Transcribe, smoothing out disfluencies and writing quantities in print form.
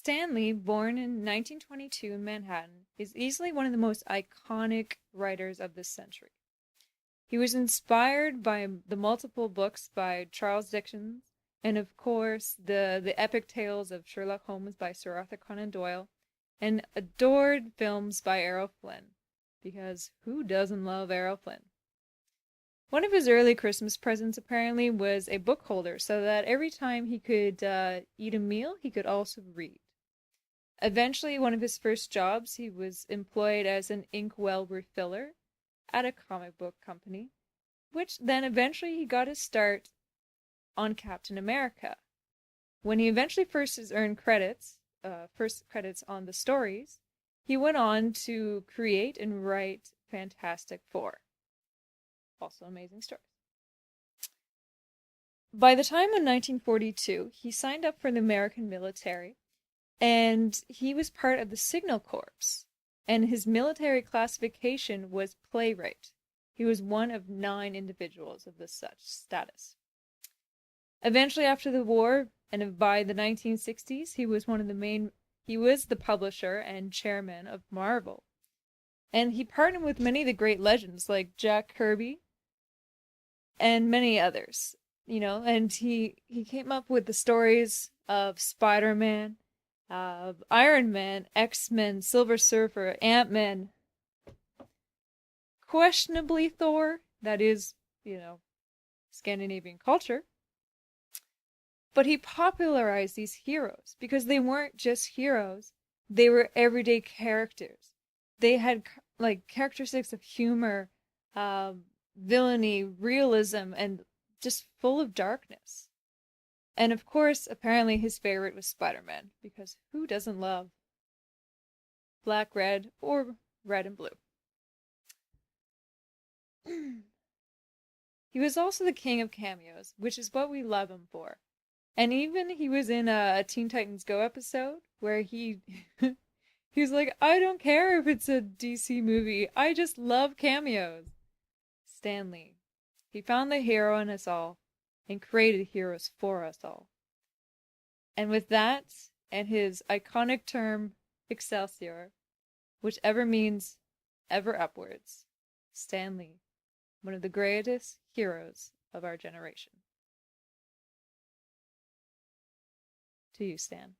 Stan Lee, born in 1922 in Manhattan, is easily one of the most iconic writers of this century. He was inspired by the multiple books by Charles Dickens, and of course the epic tales of Sherlock Holmes by Sir Arthur Conan Doyle, and adored films by Errol Flynn, because who doesn't love Errol Flynn? One of his early Christmas presents apparently was a book holder, so that every time he could eat a meal, he could also read. Eventually, one of his first jobs, he was employed as an inkwell refiller at a comic book company, which then eventually he got his start on Captain America. When he eventually first earned first credits on the stories, he went on to create and write Fantastic Four. Also amazing stories. By the time of 1942, he signed up for the American military, and he was part of the Signal Corps, and his military classification was playwright. He was one of 9 individuals of this such status. Eventually, after the war, and by the 1960s, he was the publisher and chairman of Marvel. And he partnered with many of the great legends like Jack Kirby and many others, and he came up with the stories of Spider-Man, of Iron Man, X-Men, Silver Surfer, Ant-Man, questionably Thor, that is, Scandinavian culture. But he popularized these heroes because they weren't just heroes, they were everyday characters. They had characteristics of humor, villainy, realism, and just full of darkness. And of course, apparently his favorite was Spider-Man, because who doesn't love black, red, or red and blue? He was also the king of cameos, which is what we love him for. And even he was in a Teen Titans Go episode where he was like, I don't care if it's a DC movie, I just love cameos. Stan Lee. He found the hero in us all and created heroes for us all. And with that, and his iconic term, Excelsior, which ever means ever upwards, Stan Lee, one of the greatest heroes of our generation. To you, Stan.